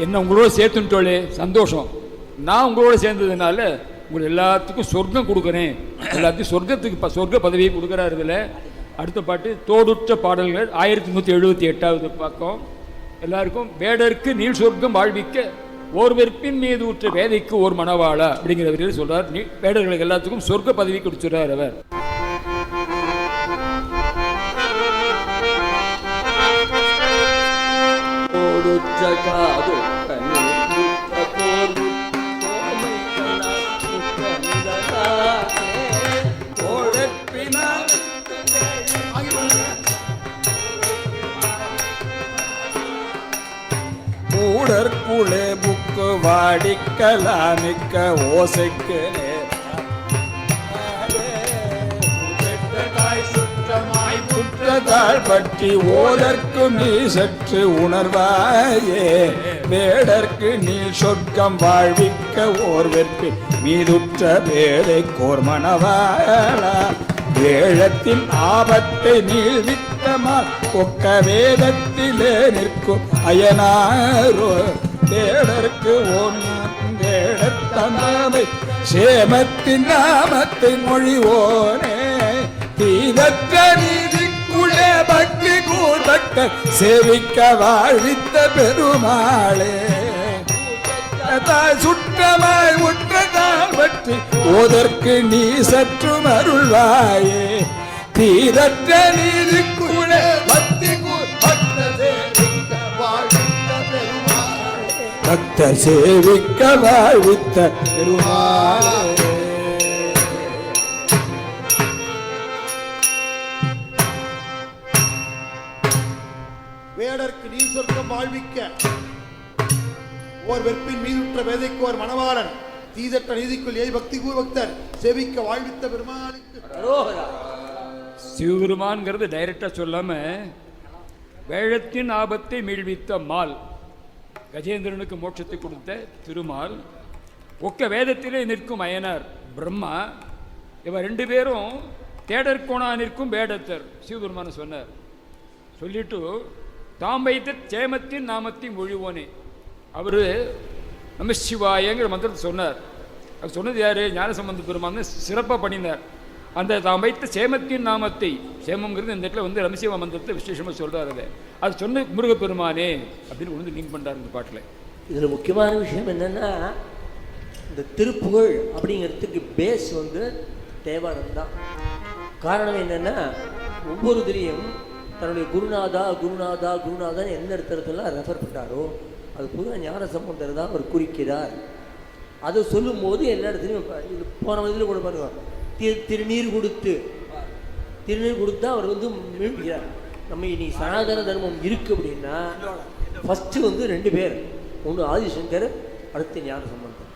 என்ன உங்களோட சேர்த்துட்டோளே சந்தோஷம். நான் உங்களோட சேர்ந்ததுனால உங்களுக்கு எல்லாத்துக்கும் சொர்க்கம் கொடுக்குறேன், எல்லாத்துக்கும் சொர்க்க பதவியை கொடுக்குறாரு. இதில் அடுத்த பாட்டு தோடுற்ற பாடல்கள் 1178வது பக்கம். எல்லாருக்கும் வேடருக்கு நீள் சொர்க்கம் வாழ்விக்க ஓர் வெற்பின் மீது ஊற்ற வேதைக்கு ஓர் மணவாளா அப்படிங்கிற வரையில் சொல்றார். வேடர்களுக்கு எல்லாத்துக்கும் சொர்க்க பதவி கொடுத்துறார் அவர். கூடற்குளே புக்கு வாடிக்கலாமிக்க ஓசைக்கு சுற்றத்தாள் பற்றி ஓதற்கு நீ சற்று உணர்வாயே. வேடற்கு நீ சொர்க்கம் வாழ்விக்க ஓர் வெற்பி மீதுற்ற வேலை கோர் மணவாளா. வேழத்தின் ஆபத்தை நீழ்வித்தமால் ஒக்க வேதத்திலே நிற்கும் அயனாரோ. வேடற்கு வேடத்தனாமை சேமத்தின் நாமத்தை மொழிவோனே. தீதற்ற நீதிக்குள்ளே பக்தி கூர்பட்ட சேவிக்க வாழ்வித்த பெருமாளே. சுற்றமாய் உற்றதால் பற்றி ஓதற்கு நீ சற்று அருள்வாயே. தீதற்ற நீதிக்குள்ளே பக்தி பக்தர் சேவிக்க வாழ்வித்த பெருமாளே. வேடற்கு நீ சொர்க்கம் வாழ்விக்க ஓர் வெற்பின் மீதுற்ற வேதைக்கு ஓர் மணவாளன். தீதற்ற நீதிக்குள் ஏய் பக்தி பக்தர் சேவிக்க வாழ்வித்த பெருமானுக்கு சிவபெருமான்ங்கிறது டைரக்டா சொல்லாம வேழத்தின் ஆபத்தை மீழ்வித்த மால், கஜேந்திரனுக்கு மோட்சத்தை கொடுத்த திருமால், ஒக்க வேதத்திலே நிற்கும் அயனார் பிரம்மா, இவ ரெண்டு பேரும் தேடற்கோணா நிற்கும் வேடத்தர் சிவபெருமான சொன்னார். சொல்லிட்டு தாம் வைத்த சேமத்தின் நாமத்தை மொழிவோனே. அவர் நமசிவாயங்கிற மந்திரத்தை சொன்னார். அவர் சொன்னது யாரு? ஞானசம்பந்த பெருமான்னு சிறப்பாக பண்ணினார். அந்த தாம் வைத்த சேமத்தின் நாமத்தை, சேமங்கிறது இந்த இடத்துல வந்து நமசிவா மந்திரத்தை விசேஷமாக சொல்கிறார். அது சொன்ன முருகப்பெருமானே அப்படின்னு வந்து லிங்க் பண்ணுறாரு இந்த பாட்டில். இதில் முக்கியமான விஷயம் என்னென்னா, இந்த திருப்புகழ் அப்படிங்கிறதுக்கு பேஸ் வந்து தேவாரம் தான். காரணம் என்னென்னா, ஒவ்வொருத்திலையும் தன்னுடைய குருநாதா குருநாதா குருநாதான் எந்த இடத்துலலாம் ரெஃபர் பண்ணாரோ அது புது ஞான சம்பந்தர் தான் அவர் குறிக்கிறார். அதை சொல்லும் போது எல்லா இடத்துலையும் இது போன இதில் கூட பாருங்க, திருநீர் கொடுத்தா அவர் வந்து மீழ்கிறார். நம்ம இனி சனாதன தர்மம் இருக்குது அப்படின்னா ஃபஸ்ட்டு வந்து ரெண்டு பேர், ஒன்று ஆதிசங்கர், அடுத்து ஞான சம்பந்தர்.